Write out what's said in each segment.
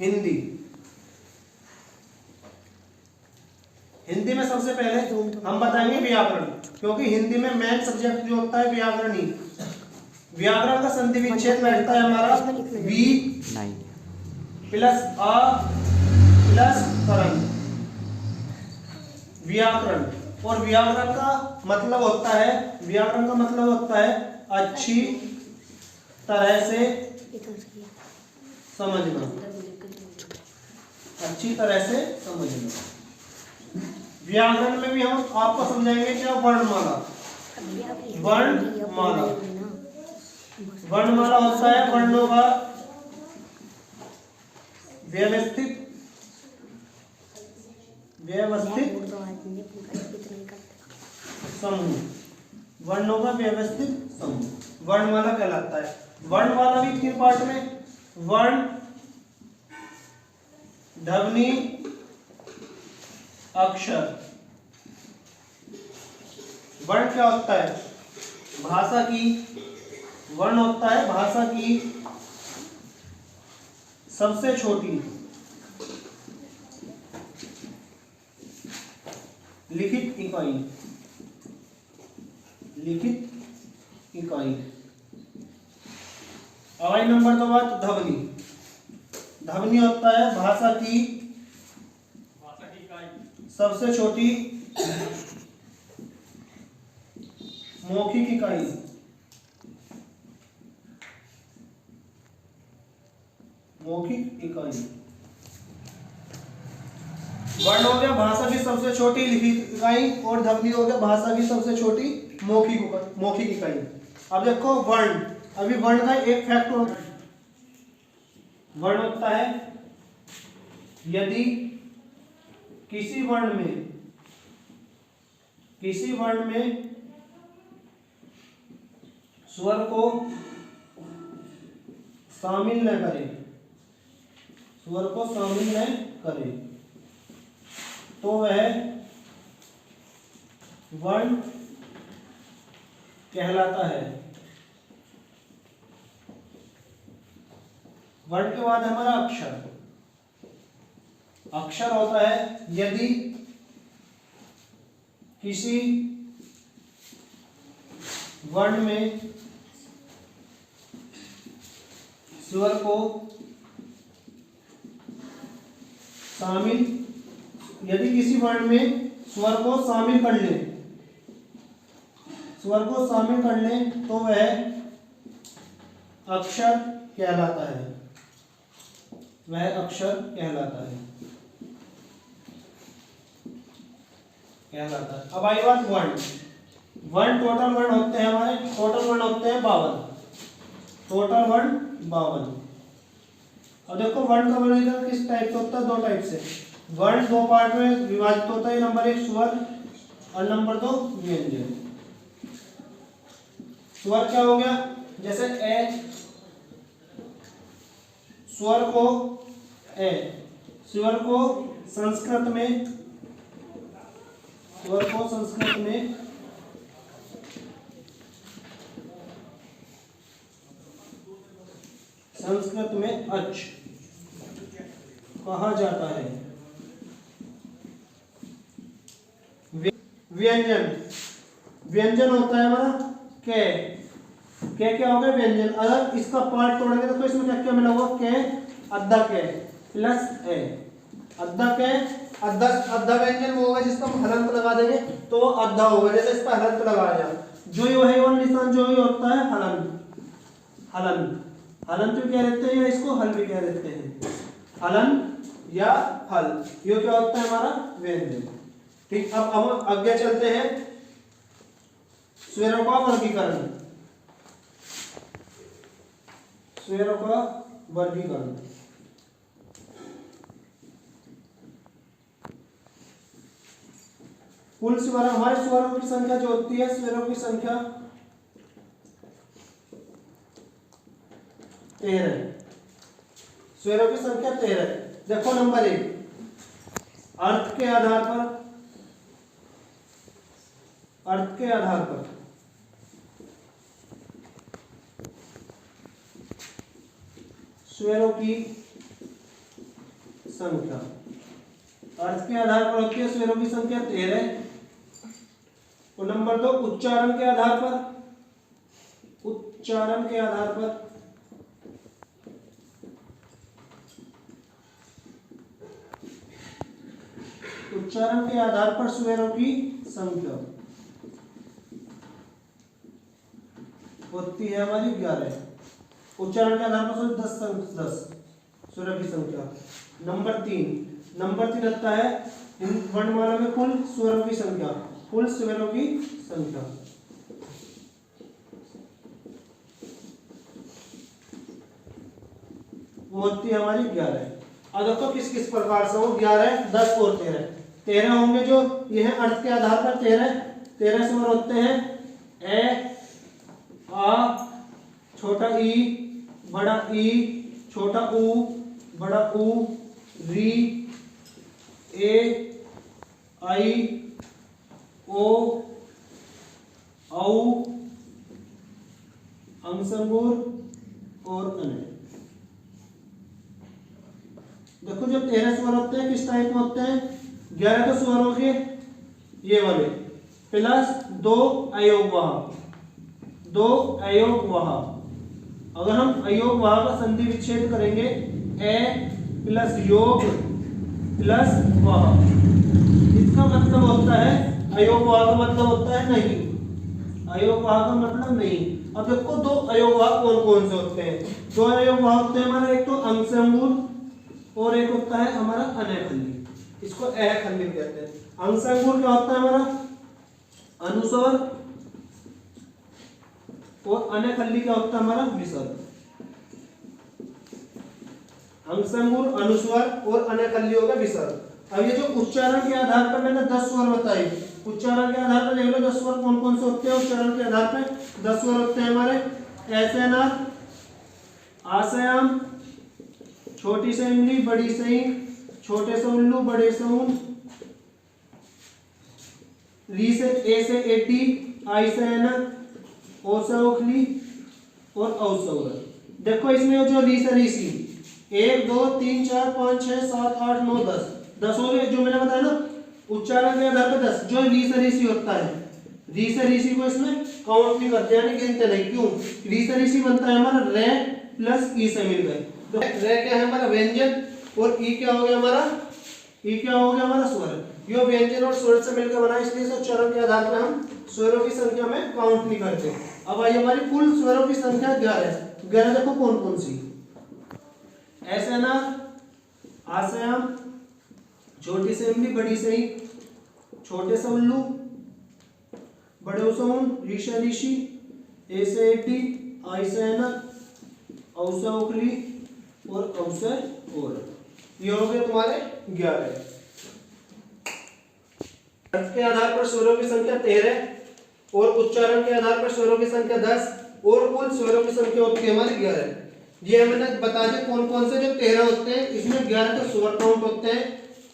हिंदी। हिंदी में सबसे पहले हम बताएंगे व्याकरण, क्योंकि हिंदी में मेन सब्जेक्ट जो होता है व्याकरण ही। व्याकरण का संधि विच्छेद बैठता है हमारा वी प्लस अ प्लस करण, व्याकरण। और व्याकरण का मतलब होता है, व्याकरण का मतलब होता है अच्छी तरह से समझना, अच्छी तरह से समझना। व्याकरण में भी हम आपको समझाएंगे क्या, वर्णमाला। वर्णमाला, वर्णमाला होता है वर्णों का व्यवस्थित समूह, वर्णों का व्यवस्थित समूह वर्णमाला कहलाता है। वर्णमाला भी 3 पार्ट में, वर्ण, ध्वनि, अक्षर। वर्ण क्या होता है, भाषा की, वर्ण होता है भाषा की सबसे छोटी लिखित इकाई, लिखित इकाई। अगला नंबर 2 बात ध्वनि। ध्वनि होता है भाषा की सबसे छोटी मौखिक इकाई, मौखिक इकाई। वर्ण हो गया भाषा की सबसे छोटी लिखित इकाई, और ध्वनि हो गया भाषा की सबसे छोटी मौखिक इकाई। अब देखो वर्ण, अभी वर्ण का एक फैक्ट होता है, वर्ण होता है यदि किसी वर्ण में स्वर को शामिल न करे, स्वर को शामिल न करे, तो वह वर्ण कहलाता है। वर्ण के बाद हमारा अक्षर। अक्षर होता है यदि किसी वर्ण में स्वर को शामिल, यदि किसी वर्ण में स्वर को शामिल कर ले, स्वर को शामिल कर ले, तो वह अक्षर कहलाता है, वह अक्षर कहलाता है। अब आई बात वर्ण। वर्ण टोटल वर्ण होते हैं हमारे, टोटल वर्ण होते हैं 52, टोटल वर्ण 52। अब देखो वर्ण का वर्गीकरण किस टाइप से होता है, 2 टाइप से। वर्ण 2 पार्ट में विभाजित होता है, नंबर 1 स्वर और नंबर 2 व्यंजन। स्वर क्या हो गया, जैसे ए, स्वर को ए, स्वर को संस्कृत में, स्वर को संस्कृत में अच कहा जाता है। व्यंजन, व्यंजन होता है हमारा के, क्या हो गया व्यंजन। अगर इसका पार्ट तोड़ेंगे तो इसमें क्या क्या मिला हुआ, के अद्धा के प्लस ए, अद्धा के अद्धा व्यंजन वो होगा जिसका हम हलंत लगा देंगे तो अद्धा होगा, जैसे इस पर हलंत लगाया, जो ये है वो निशान जो ही होता है हलंत। हलंत, हलंत भी कह देते हैं या इसको हल भी कह देते हैं, हलन या हल, ये क्या होता है हमारा व्यंजन। ठीक, अब हम आगे चलते हैं स्वरों का वर्गीकरण। स्वरों का वर्गीकरण, कुल स्वर, हमारे स्वरों की संख्या जो होती है, स्वरों की संख्या 13, स्वरों की संख्या 13। देखो नंबर 1, अर्थ के आधार पर, अर्थ के आधार पर स्वरों की संख्या। अर्थ के आधार पर होती है स्वरों की संख्या 13। और नंबर 2 उच्चारण के आधार पर, उच्चारण के आधार पर उच्चारण के आधार पर स्वरों की संख्या होती है हमारी 11। उच्चारण के आधार पर 10 स्वरों की संख्या। नंबर 3 आता है वर्णमाला में कुल स्वरों की संख्या, कुल स्वरों की संख्या। वो होती है हमारी 11। अब देखो किस किस प्रकार से हो, 11, 10 और 13। 13 होंगे जो यह अर्थ के आधार पर 13 स्वर होते हैं। ए, आ, छोटा ई, बड़ा ई, छोटा ऊ, बड़ा ऊ, री, ए, आई, ओ, औ, अंगसंगूर और अने। देखो जो 13 स्वर होते हैं किस टाइप में होते हैं? 11 तो स्वर हो गए ये वाले, प्लस 2 अयोग वहा, 2 अयोग वहा। अगर हम अयोग वहा का संधि विच्छेद करेंगे, ए प्लस योग प्लस वहा, इसका मतलब होता है अयोग वहा का मतलब होता है नहीं, अयोग वहा का मतलब नहीं। अब देखो 2 अयोग वहा कौन कौन से होते हैं? 2 अयोग वहा होते हैं हमारा, एक तो अंगसंगूर और एक होता है हमारा अनयखंडी, इसको अखंडी कहते हैं। अंगसंगूर क्या होता है हमारा? अनुस्वर, और अनयखंडी क्या होता है हमारा? विसर्ग। अंगसंगूर, अनुस्वर और अनयखंडी होगा विसर्ग। अब ये जो उच्चारण के आधार पर मैंने 10 स्वर बताए, उच्चारण के आधार पर देख लो 10 स्वर कौन कौन से होते हैं। उच्चारण के आधार पर 10 स्वर होते हैं हमारे, ऐसे ना, आसयाम, छोटी से इमली, बड़ी से ईंट, छोटे से उल्लू, बड़े से ऊन, री से ए से एटी, आई से ऐनक, ओ से ओखली और औ से औरत। देखो इसमें जो री से रीसी 1 2 3 4 5 6 7 8 9 10 हो गए जो मैंने बताया ना। उच्चारण के आधार पर 10 जो री से रीसी होता है, री से रीसी को इसमें काउंट नहीं करते यानी गिनते नहीं। क्यों? री से रीसी बनता है हमारा रे प्लस ई से मिल गए। तो रे क्या है हमारा? व्यंजन, और ई क्या हो गया हमारा? ई क्या हो गया हमारा? स्वर। यो व्यंजन और स्वर से मिलकर बना, इसलिए उच्चारण के आधार पर हम स्वरों की संख्या में काउंट नहीं करते। अब आई हमारी कुल स्वरों की संख्या 11। 11 देखो कौन कौन सी? ऐसे ना, आसयाम, छोटी से इमली, बड़ी से ईंट, छोटे से उल्लू, बड़े से ऊन, री से ऋषि, ए से एटी, आई से ऐनक, औ से ओखली और औ से औरत। ये हो गए तुम्हारे 11। अर्थ के आधार पर स्वरों की संख्या 13 और उच्चारण के आधार पर स्वरों की संख्या 10 और कुल स्वरों की संख्या होती है हमारी 11। ये मैंने बता दिया कौन कौन से। जो 13 होते हैं इसमें 11 तो स्वर काउंट होते हैं,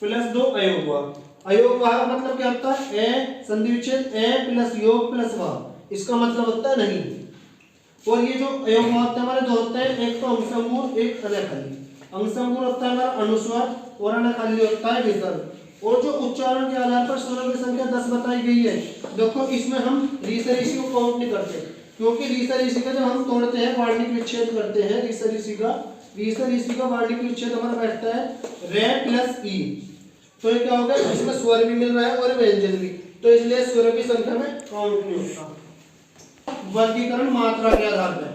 प्लस 2 अयोग वहा। अयोग वहा का मतलब क्या होता है? ए संधि विच्छेद, ए प्लस योग प्लस वहा, इसका मतलब होता है नहीं। और ये जो अयोग वहा होते हैं हमारे 2 होते हैं, एक तो अंगसंगूर, एक अनयखंडी। अंगसंगूर होता है हमारा अनुस्वर और अनयखंडी होता है विसर्ग। और जो उच्चारण के आधार पर स्वरों की संख्या 10 बताई गई है, देखो इसमें हम री से ऋषि को काउंट नहीं करते, क्योंकि री से ऋषि का जब हम तोड़ते हैं, वार्णिक विच्छेद करते हैं, री से ऋषि का वार्णिक विच्छेद हमारा बैठता है रे प्लस ई। तो ये क्या होगा? इसमें स्वर भी मिल रहा है और व्यंजन भी, तो इसलिए स्वरों की संख्या में काउंट नहीं होता। वर्गीकरण मात्रा के आधार पर,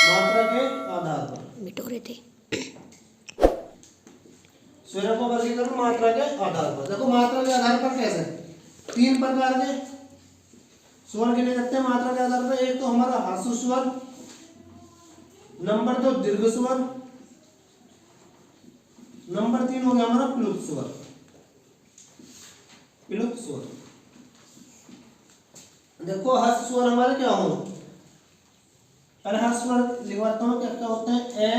मात्रा के आधार पर बिटोरे थे। स्वरों का वर्गीकरण मात्रा के आधार पर। देखो मात्रा के आधार पर कैसे? 3 प्रकार के स्वर गिने जाते हैं मात्रा के आधार पर। एक तो हमारा ह्रस्व स्वर, नंबर 2 दीर्घ स्वर, नंबर 3 हो गया हमारा प्लुत स्वर। प्लुत स्वर देखो ह्रस्व स्वर हमारे क्या हो? पहले ह्रस्व स्वर लिखवाता हूं, क्या क्या होते हैं? ए,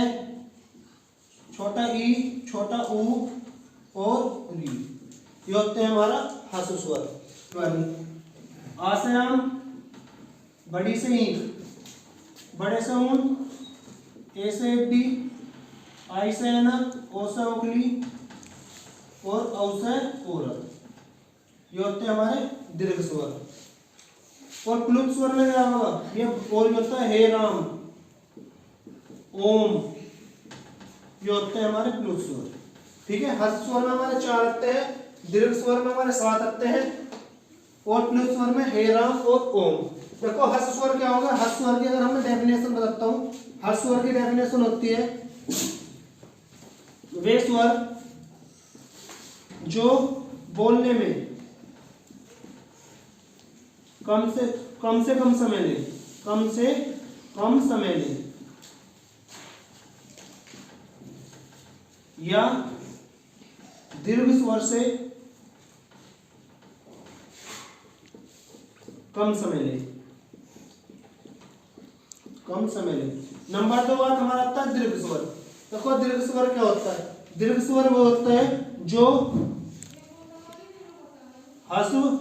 छोटा ई, छोटा ऊ और री, ये होते हैं हमारा ह्रस्व स्वर। आसयाम, बड़ी से ईंट, बड़े से ऊन, ए से डी, आई से अनक, ओ से ओखली और औ से औरत, ये होते हैं हमारे दीर्घ स्वर। और प्लुत स्वर में क्या होगा, ये और भी होता है हे राम, ओम, ये होते हैं हमारे प्लुत स्वर। ठीक है, हर्ष स्वर में हमारे 4 लगते हैं, दीर्घ स्वर में हमारे 7 लगते हैं, और प्लुत स्वर में हे राम और ओम। देखो हर्ष स्वर क्या होगा, हर्ष स्वर की अगर मैं डेफिनेशन बताता हूं, हर्ष स्वर की डेफिनेशन होती है वे स्वर जो बोलने में कम से कम समय ले, कम से कम समय ले, या दीर्घ स्वर से कम समय ले, कम समय ले। नंबर 2 बात हमारा आता है दीर्घ स्वर। देखो दीर्घ स्वर क्या होता है, दीर्घ स्वर वो होता है जो ह्रस्व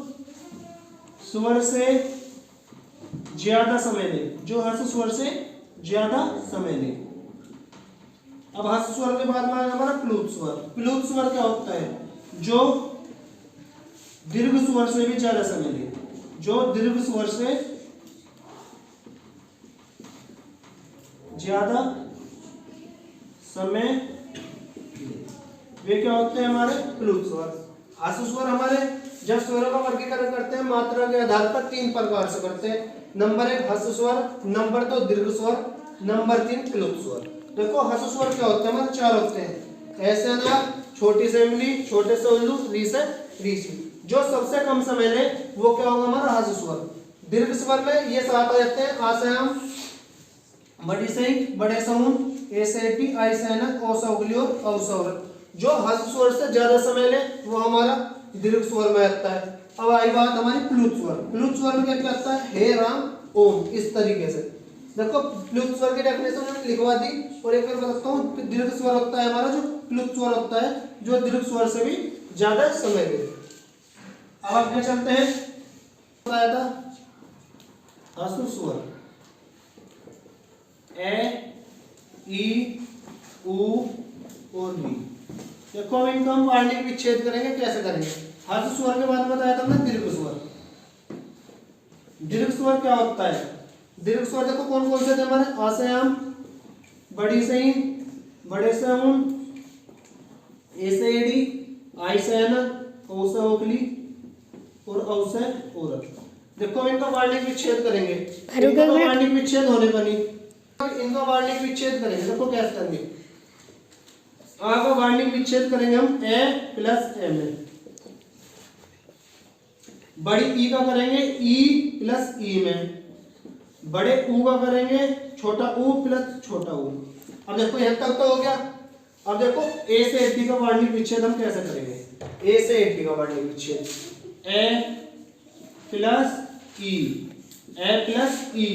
स्वर से ज्यादा समय ले, जो ह्रस्व स्वर से ज्यादा समय ले। अब ह्रस्व स्वर के बाद में आएगा हमारा प्लुत स्वर। प्लुत स्वर क्या होता है, जो दीर्घ स्वर से भी ज्यादा समय ले, जो दीर्घ स्वर से ज्यादा समय, वे क्या होते हैं हमारे प्लुत स्वर। ह्रस्व स्वर हमारे जब स्वरों का वर्गीकरण करते हैं मात्रा के आधार पर 3 प्रकार से करते हैं। नंबर 1 ह्रस्व स्वर, नंबर 2 दीर्घ स्वर, नंबर 3 प्लुत स्वर। देखो ह्रस्व स्वर क्या होते हैं हमारे 4 होते हैं, ऐसे ना, छोटी से इमली, छोटे से उल्लू, री से ऋषि। जो सबसे कम समय ले वो क्या होगा हमारा ह्रस्व स्वर। दीर्घ स्वर में ये 7 आ जाते हैं, आ से आम, बड़ी से ई, बड़े से ऊन, ए से एटी, आई से अनक, ओ से उगली और औ से औरत। जो ह्रस्व स्वर से ज्यादा समय ले वो हमारा दीर्घ स्वर में आता है। अब आई बात हमारी प्लुत स्वर। प्लुत स्वर में क्या आता है, हे राम ओम, इस तरीके से। देखो प्लुत स्वर की डेफिनेशन मैंने लिखवा दी, और एक बार बताता हूँ। दीर्घ स्वर होता है हमारा जो प्लुत स्वर होता है, जो दीर्घ स्वर से भी ज्यादा समय ले। अब आगे चलते हैं, बताया था ह्रस्व स्वर ए, ई, उ और वी। देखो अब इनका हम वार्णिक विच्छेद करेंगे, कैसे करेंगे। ह्रस्व स्वर के बाद बताया था हमने दीर्घ स्वर। दीर्घ स्वर क्या होता है, दीर्घ स्वर देखो कौन कौन से थे हमारे, आ से आम, बड़ी से ई, बड़े से ऊन, ए से एडी, आई से अनक, ओ से ओखली और औ से औरत। देखो हम इनका वार्णिक विच्छेद करेंगे, इनका वार्णिक विच्छेद होने का नहीं, इनका वार्णिक विच्छेद करेंगे। देखो कैसे करेंगे, आ का वार्णिक विच्छेद करेंगे हम ए प्लस एम ए, बड़ी ई का करेंगे ई प्लस ई में, बड़े ऊ का करेंगे छोटा ऊ प्लस छोटा ऊ। अब देखो यहां तक तो हो गया। अब देखो ए से एटी का वार्णिक विच्छेद हम कैसे करेंगे, ए से एटी का वार्णिक विच्छेद, ए प्लस ई, ए प्लस ई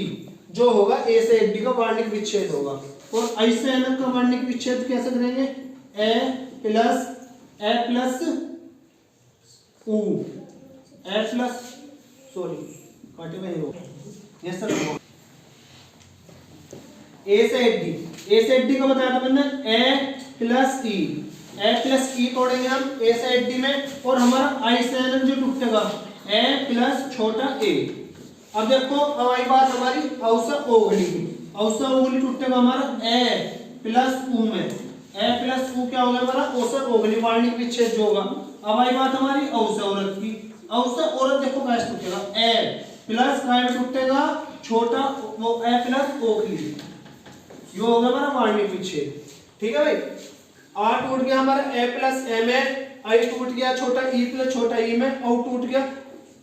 जो होगा ए से एटी का वार्णिक विच्छेद होगा। और आई से एन का वार्णिक विच्छेद कैसे करेंगे, ए प्लस ऊ, ए प्लस, सॉरी काटे में हो ये सर, ए से एडी का बताया था मैंने, ए प्लस ई तोड़ेंगे हम ए से एडी में, और हमारा आई से एन जो टूटेगा ए प्लस छोटा ए। अब देखो अब आई बात हमारी औसा ओगली की, औसा ओगली टूटेगा हमारा ए प्लस ऊ में, ए प्लस ऊ क्या होगा हमारा औसा ओगली, वार्णिक विच्छेद जो होगा। अब आई बात हमारी औसा औरत की, औसा औरत देखो कैसे टूटेगा, ए प्लस काय टूटेगा छोटा वो ए प्लस ओखली, ये होगा हमारा वार्णिक विच्छेद। ठीक है भाई, आ टूट गया हमारा ए प्लस ए में, आई टूट गया छोटा ई प्लस छोटा ई में, औ टूट गया,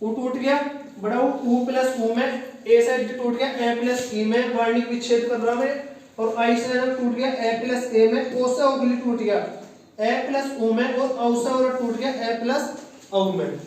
ऊ टूट गया बड़ा ऊ प्लस ऊ में, ए से टूट गया ए प्लस ई में, वार्णिक विच्छेद कर रहा मैं, और आई से टूट गया ए प्लस ए में, ओ से ओखली टूट गया ए प्लस ऊ में, और औ से और टूट गया ए प्लस औ में।